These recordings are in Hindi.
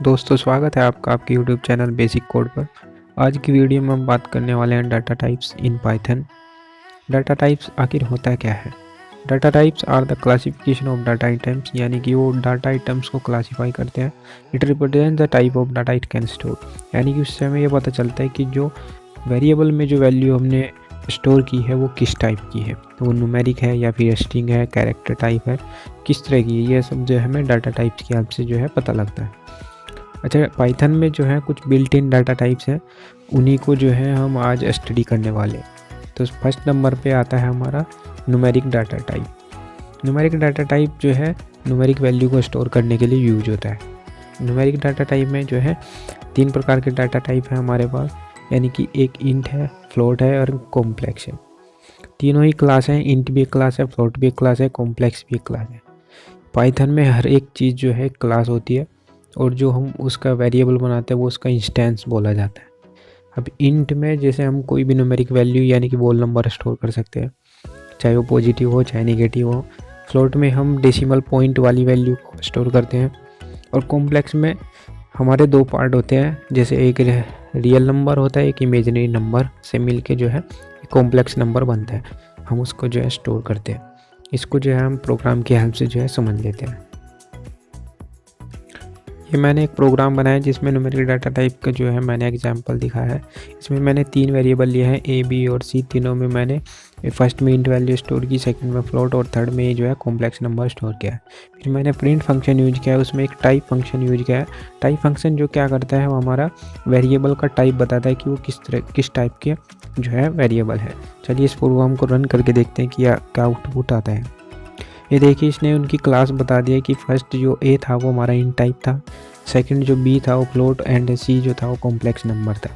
दोस्तों स्वागत है आपका आपके YouTube चैनल बेसिक कोड पर। आज की वीडियो में हम बात करने वाले हैं data types in Python. Data types आखिर होता क्या है? Data types are the classification of data items, यानी कि वो डाटा आइटम्स को क्लासीफाई करते हैं। It represent the type of data it can store, यानी कि उससे हमें ये पता चलता है कि जो वेरिएबल में जो वैल्यू हमने स्टोर की है वो किस टाइप की है, तो वो न्यूमेरिक है या फिर स्ट्रिंग है, कैरेक्टर टाइप है, किस तरह की है। ये सब जो है हमें डाटा टाइप्स की हेल्प से जो है पता लगता है। अच्छा, पाइथन में जो है कुछ बिल्ट इन डाटा टाइप्स हैं, उन्हीं को जो है हम आज स्टडी करने वाले हैं। तो फर्स्ट नंबर पे आता है हमारा numeric data type. Numeric data type जो है न्यूमेरिक वैल्यू को स्टोर करने के लिए यूज होता है। न्यूमेरिक डाटा टाइप में जो है 3 प्रकार के डाटा टाइप है हमारे पास, यानी कि एक इंट है, फ्लोट है और कॉम्प्लेक्स है। तीनों ही क्लास हैं, इंट भी एक क्लास है, फ्लोट भी एक क्लास है, कॉम्प्लेक्स भी एक क्लास है। पाइथन में हर एक चीज़ जो है क्लास होती है और जो हम उसका वेरिएबल बनाते हैं वो उसका इंस्टेंस बोला जाता है। अब इंट में जैसे हम कोई भी न्यूमेरिक वैल्यू यानी कि वोल नंबर स्टोर कर सकते हैं, चाहे वो पॉजिटिव हो चाहे नेगेटिव हो। फ्लोट में हम डेसिमल पॉइंट वाली वैल्यू को स्टोर करते हैं। और कॉम्प्लेक्स में हमारे 2 पार्ट होते हैं, जैसे एक रियल नंबर होता है, एक इमेजिनरी नंबर से मिलके जो है कॉम्प्लेक्स नंबर बनता है। हम उसको जो है स्टोर करते हैं। इसको जो है हम प्रोग्राम की हेल्प से जो है समझ लेते हैं। ये मैंने एक प्रोग्राम बनाया जिसमें न्यूमेरिक डाटा टाइप का जो है मैंने एग्जांपल दिखाया है। इसमें मैंने 3 वेरिएबल लिए हैं, ए, बी और सी। तीनों में मैंने फर्स्ट में इंट वैल्यू स्टोर की, सेकंड में फ्लोट और थर्ड में जो है कॉम्प्लेक्स नंबर स्टोर किया है। फिर मैंने प्रिंट फंक्शन यूज किया है, उसमें एक टाइप फंक्शन यूज किया है। टाइप फंक्शन जो क्या करता है, वो हमारा वेरिएबल का टाइप बताता है कि वो किस टाइप के जो है वेरिएबल है। चलिए इस प्रोग्राम को रन करके देखते हैं कि क्या आउटपुट आता है। ये देखिए, इसने उनकी क्लास बता दिया कि फर्स्ट जो ए था वो हमारा इंट टाइप था, सेकंड जो बी था वो फ्लोट एंड सी जो था वो कॉम्प्लेक्स नंबर था।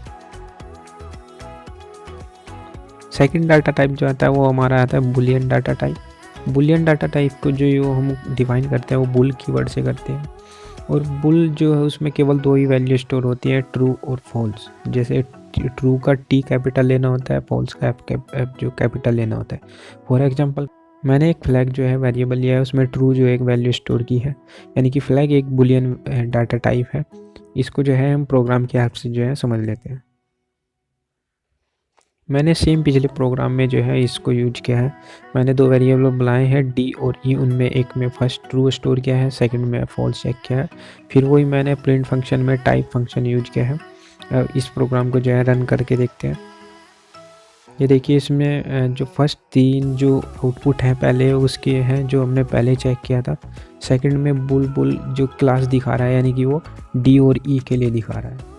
सेकंड डाटा टाइप जो आता है वो हमारा आता है Boolean data type. Boolean data type को जो हम डिफाइन करते हैं वो बुल कीवर्ड से करते हैं। और बुल जो है उसमें केवल 2 ही वैल्यू स्टोर होती है, ट्रू और फॉल्स। जैसे ट्रू का टी कैपिटल लेना होता है, फॉल्स का एफ जो कैपिटल लेना होता है। फॉर एग्जांपल मैंने एक फ्लैग जो है वेरिएबल लिया है, उसमें ट्रू जो एक वैल्यू स्टोर की है, यानी कि फ्लैग एक बुलियन डाटा टाइप है। इसको जो है हम प्रोग्राम की हेल्प से जो है समझ लेते हैं। मैंने सेम पिछले प्रोग्राम में जो है इसको यूज किया है। मैंने 2 वेरिएबल बुलाए हैं, डी और ई। उनमें एक में फर्स्ट ट्रू स्टोर किया है, सेकंड में फॉल्स चेक किया है। फिर वही मैंने प्रिंट फंक्शन में टाइप फंक्शन यूज किया है। अब इस प्रोग्राम को जो है रन करके देखते हैं। ये देखिए, इसमें जो फर्स्ट 3 जो आउटपुट हैं पहले उसके हैं जो हमने पहले चेक किया था। सेकंड में बुल जो क्लास दिखा रहा है, यानी कि वो डी और ई के लिए दिखा रहा है।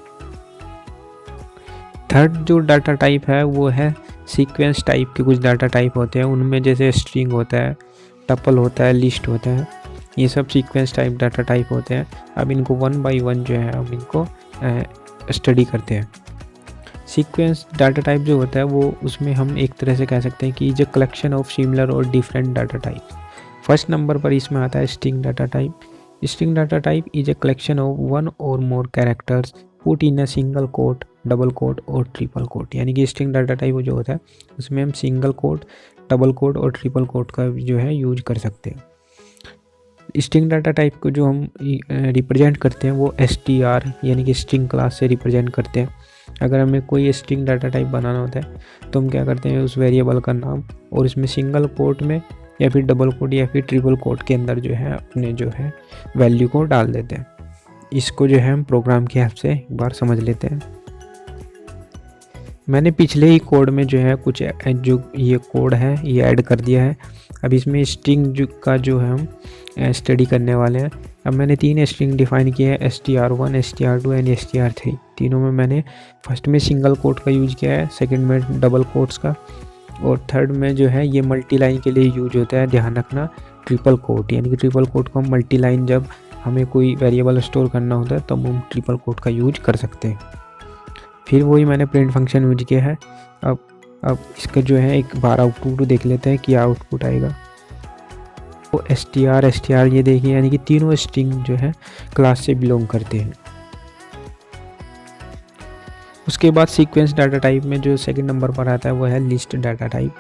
थर्ड जो डाटा टाइप है वो है सीक्वेंस टाइप के। कुछ डाटा टाइप होते हैं, उनमें जैसे स्ट्रिंग होता है, टपल होता है, लिस्ट होता है, ये सब सीक्वेंस टाइप डाटा टाइप होते हैं। अब इनको 1 बाई 1 जो है हम इनको स्टडी करते हैं। सीक्वेंस डाटा टाइप जो होता है वो उसमें हम एक तरह से कह सकते हैं कि is a collection of similar और different data type. First number पर इसमें आता है string data type. String data type is a collection of 1 और more characters put in a single quote, double quote और ट्रिपल कोट। यानी कि स्ट्रिंग डाटा टाइप जो होता है उसमें हम सिंगल कोट, डबल कोट और ट्रिपल कोट का जो है यूज कर सकते हैं। स्ट्रिंग डाटा टाइप को जो हम रिप्रेजेंट करते हैं वो str यानी कि स्ट्रिंग क्लास से रिप्रेजेंट करते हैं। अगर हमें कोई स्ट्रिंग डाटा टाइप बनाना होता है तो हम क्या करते हैं, उस वेरिएबल का नाम और इसमें सिंगल कोट में या फिर डबल कोट या फिर ट्रिपल कोट के अंदर जो है अपने जो है वैल्यू को डाल देते हैं। इसको जो है हम प्रोग्राम की हेल्प से एक बार समझ लेते हैं। मैंने पिछले ही कोड में जो है कुछ जो ये कोड है ये ऐड कर दिया है। अब इसमें स्ट्रिंग का जो है हम स्टडी करने वाले हैं। अब मैंने 3 स्ट्रिंग डिफाइन किए हैं, str1, str2 एंड str3। तीनों में मैंने फर्स्ट में सिंगल कोट का यूज किया है, सेकंड में डबल कोट्स का और थर्ड में जो है ये मल्टी लाइन के लिए यूज होता है। ध्यान रखना, ट्रिपल कोट, यानी कि ट्रिपल कोट को हम मल्टी लाइन जब हमें कोई वेरिएबल स्टोर करना होता है तब हम ट्रिपल कोट का यूज कर सकते हैं। फिर वही मैंने प्रिंट फंक्शन यूज किया है। अब इसका जो है एक बार आउटपुट देख लेते हैं क्या आउटपुट आएगा। तो str ये देखिए, यानी कि तीनों स्ट्रिंग जो है क्लास से बिलोंग करते हैं। उसके बाद सीक्वेंस डाटा टाइप में जो सेकंड नंबर पर आता है वो है list data type.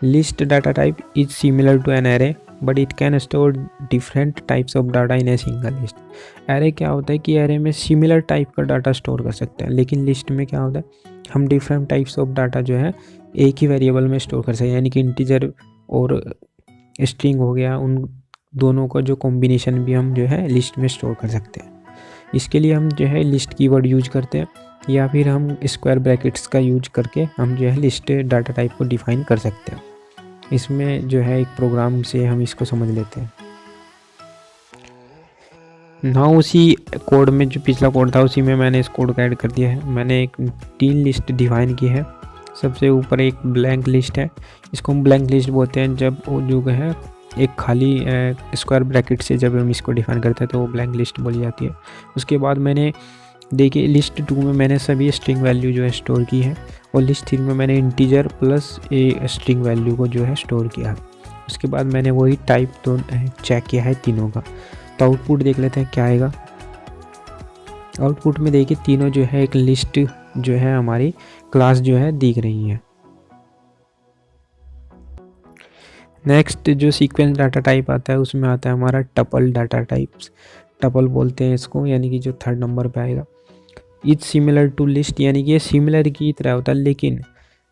List data type is similar to an array but it can store different types of data in a single list. Array क्या होता है कि एरे में सिमिलर टाइप का डाटा स्टोर कर सकते हैं, लेकिन लिस्ट में क्या होता है हम डिफरेंट टाइप्स ऑफ डाटा जो है एक ही वेरिएबल में स्टोर कर सकते हैं, यानी कि इंटीजर और स्ट्रिंग हो गया, उन दोनों का जो कॉम्बिनेशन भी हम जो है लिस्ट में स्टोर कर सकते हैं। इसके लिए हम जो है लिस्ट कीवर्ड यूज करते हैं, या फिर हम स्क्वायर ब्रैकेट्स का यूज करके हम जो है लिस्ट डाटा टाइप को डिफाइन कर सकते हैं। इसमें जो है एक प्रोग्राम से हम इसको समझ लेते हैं। ना उसी कोड में जो पिछला कोड था उसी में मैंने इस कोड को ऐड कर दिया है। मैंने एक 3 लिस्ट डिफाइन की है। सबसे ऊपर एक ब्लैंक लिस्ट है, इसको हम ब्लैंक लिस्ट बोलते हैं जब वो जो है एक खाली स्क्वायर ब्रैकेट से जब हम इसको डिफाइन करते हैं तो वो ब्लैंक लिस्ट बोली जाती है। उसके बाद मैंने देखिए लिस्ट 2 में मैंने सभी स्ट्रिंग वैल्यू जो है स्टोर की है, और लिस्ट 3 में मैंने integer plus a string value को जो है स्टोर किया है। उसके बाद मैंने वही टाइप तो चेक किया है तीनों का। तो आउटपुट देख लेते हैं क्या आएगा। आउटपुट में देखिए तीनों जो है एक लिस्ट जो है हमारी क्लास जो है दिख रही है। नेक्स्ट जो सीक्वेंस डाटा टाइप आता है उसमें आता है हमारा टपल डाटा टाइप्स। टपल बोलते हैं इसको, यानी कि जो 3rd नंबर पे आएगा। इज सिमिलर टू लिस्ट, यानी कि ये सिमिलर की तरह होता है, लेकिन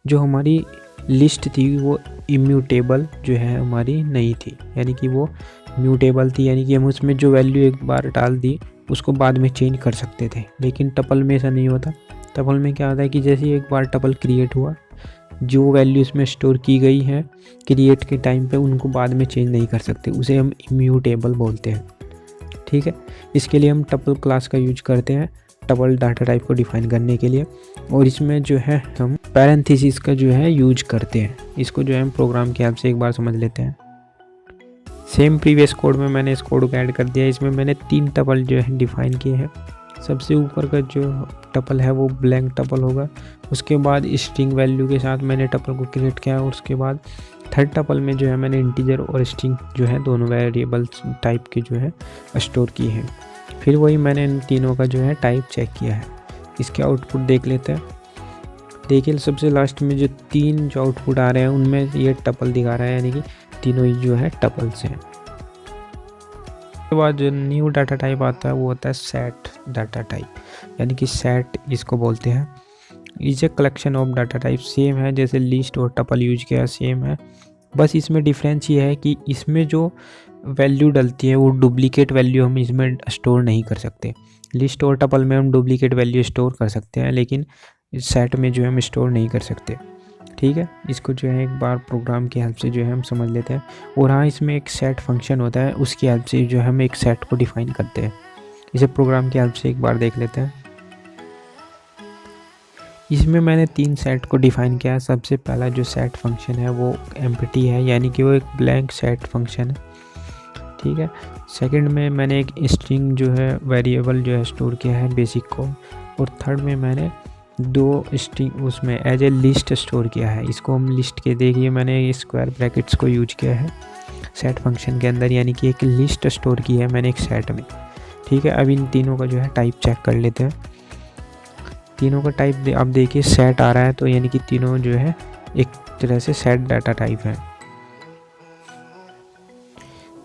जो हमारी लिस्ट थी वो इम्यूटेबल जो है हमारी नहीं थी, यानी कि वो म्यूटेबल थी, यानी कि हम उसमें जो वैल्यू एक बार डाल दी उसको बाद में चेंज कर सकते थे। लेकिन टपल में ऐसा नहीं होता। टपल में क्या होता है कि जैसे एक बार टपल क्रिएट हुआ, जो वैल्यू इसमें स्टोर की गई है क्रिएट के टाइम पे उनको बाद में चेंज नहीं कर सकते, उसे हम इम्यूटेबल बोलते हैं। ठीक है, इसके लिए हम टपल क्लास का यूज करते हैं टपल डाटा टाइप को डिफाइन करने के लिए, और इसमें जो है हम पैरेंथेसिस का जो है यूज करते हैं। इसको जो है हम प्रोग्राम की हेल्प से एक बार समझ लेते हैं। सेम प्रीवियस कोड में मैंने इस कोड को ऐड कर दिया। इसमें मैंने 3 टपल जो है डिफाइन किए हैं। सबसे ऊपर का जो टपल है वो ब्लैंक टपल होगा। उसके बाद स्ट्रिंग वैल्यू के साथ मैंने टपल को क्रिएट किया, और उसके बाद 3rd टपल में जो है मैंने इंटीजर और स्ट्रिंग जो है दोनों वेरिएबल्स टाइप के जो है स्टोर किए हैं। फिर वही मैंने इन तीनों का जो है टाइप चेक किया है। इसके आउटपुट देख लेते हैं। देखिए सबसे लास्ट में जो 3 जो आउटपुट आ रहे हैं उनमें ये टपल दिखा रहा है, यानी कि तीनों ही जो है टपल्स हैं। उसके बाद जो न्यू डाटा टाइप आता है वो होता है सेट डाटा टाइप, यानी कि सेट इसको बोलते हैं। Is a collection of data type. Same है जैसे लिस्ट और टपल यूज किया सेम है, बस इसमें डिफरेंस ये है कि इसमें जो वैल्यू डलती है वो डुप्लीकेट वैल्यू हम इसमें स्टोर नहीं कर सकते। लिस्ट और टपल में हम डुप्लीकेट वैल्यू स्टोर कर सकते हैं, लेकिन सेट में जो है हम स्टोर नहीं कर सकते। ठीक है, इसको जो है एक बार प्रोग्राम की हेल्प से जो है हम समझ लेते हैं। और हाँ, इसमें एक सेट फंक्शन होता है, उसकी हेल्प से जो हम एक सेट को डिफाइन करते हैं। इसे प्रोग्राम की हेल्प से एक बार देख लेते हैं। इसमें मैंने 3 सेट को डिफाइन किया है। सबसे पहला जो सेट फंक्शन है वो एम्प्टी है, यानी कि वो एक ब्लैंक सेट फंक्शन है। ठीक है, सेकंड में मैंने एक स्ट्रिंग जो है वेरिएबल जो है स्टोर किया है बेसिक को, और थर्ड में मैंने 2 स्ट्रिंग उसमें एज ए लिस्ट स्टोर किया है। इसको हम लिस्ट के देखिए मैंने स्क्वायर ब्रैकेट्स को यूज किया है सेट फंक्शन के अंदर, यानी कि एक लिस्ट स्टोर की है मैंने एक सेट में। ठीक है, अब इन तीनों का जो है टाइप चेक कर लेते हैं। तीनों का टाइप आप देखिए सेट आ रहा है, तो यानी कि तीनों जो है एक तरह से सेट डाटा टाइप है।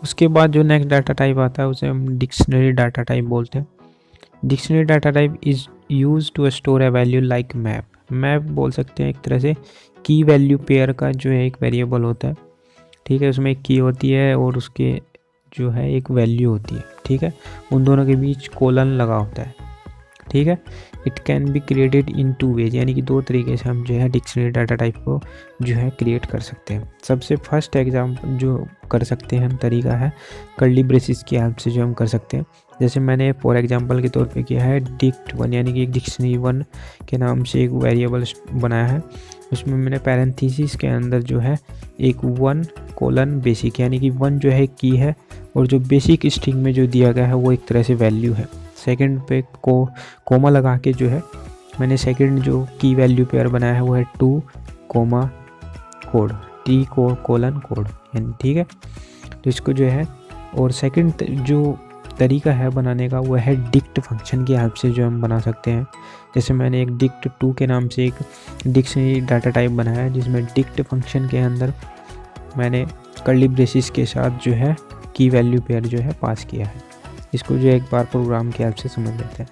उसके बाद जो नेक्स्ट डाटा टाइप आता है उसे हम डिक्शनरी डाटा टाइप बोलते हैं। Dictionary data type is use to store a value like map. Map बोल सकते हैं एक तरह से की वैल्यू पेयर का जो है एक वेरिएबल होता है। ठीक है, उसमें एक की होती है और उसके जो है एक वैल्यू होती है। ठीक है, उन दोनों के बीच कोलन लगा होता है। ठीक है, it can be created in 2 ways, यानी कि 2 तरीके से हम जो है डिक्शनरी डाटा टाइप को जो है क्रिएट कर सकते हैं। सबसे फर्स्ट एग्जाम्पल जो कर सकते हैं हम तरीका है कर्ली ब्रेसिस की हेल्प से जो हम कर सकते हैं। जैसे मैंने फॉर एग्जांपल के तौर पे किया है dict1, यानी कि एक डिक्शनरी 1 के नाम से एक वेरिएबल बनाया है। उसमें मैंने पैरेंथेसिस के अंदर जो है एक 1 कोलन बेसिक, यानी कि 1 जो है की है, और जो बेसिक स्ट्रिंग में जो दिया गया है वो एक तरह से वैल्यू है। सेकंड पे कोमा लगा के जो है मैंने सेकंड जो की वैल्यू पेयर बनाया है वो है 2 comma code T colon code, यानी ठीक है। तो इसको जो है, और सेकंड जो तरीका है बनाने का वो है डिक्ट फंक्शन की हेल्प से जो हम बना सकते हैं। जैसे मैंने एक dict2 के नाम से एक डिक्शनरी डाटा टाइप बनाया है, जिसमें डिक्ट फंक्शन के अंदर मैंने कर्ली ब्रेसिस के साथ जो है की वैल्यू पेयर जो है पास किया है। इसको जो एक बार प्रोग्राम की हेल्प से समझ लेते हैं।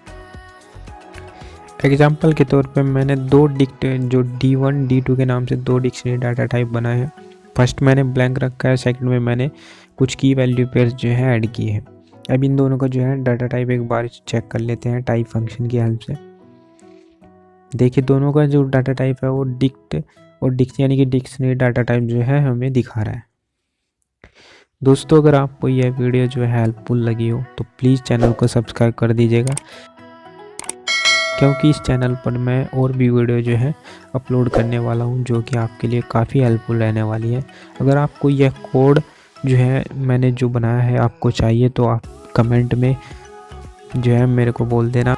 एग्जाम्पल के तौर पे मैंने दो जो D1 D2 के नाम से दो डिक्शनरी डाटा टाइप बनाए हैं। फर्स्ट मैंने ब्लैंक रखा है, सेकंड में मैंने कुछ की वैल्यू पेयर जो है ऐड किए हैं। अब इन दोनों का जो है डाटा टाइप एक बार चेक कर लेते हैं टाइप फंक्शन की हेल्प से। देखिए दोनों का जो डाटा टाइप है वो डिक्ट और डिक्स यानी कि डिक्शनरी डाटा टाइप जो है हमें दिखा रहा है। दोस्तों अगर आपको यह वीडियो जो है हेल्पफुल लगी हो तो प्लीज़ चैनल को सब्सक्राइब कर दीजिएगा, क्योंकि इस चैनल पर मैं और भी वीडियो जो है अपलोड करने वाला हूं जो कि आपके लिए काफ़ी हेल्पफुल रहने वाली है। अगर आपको यह कोड जो है मैंने जो बनाया है आपको चाहिए तो आप कमेंट में जो है मेरे को बोल देना।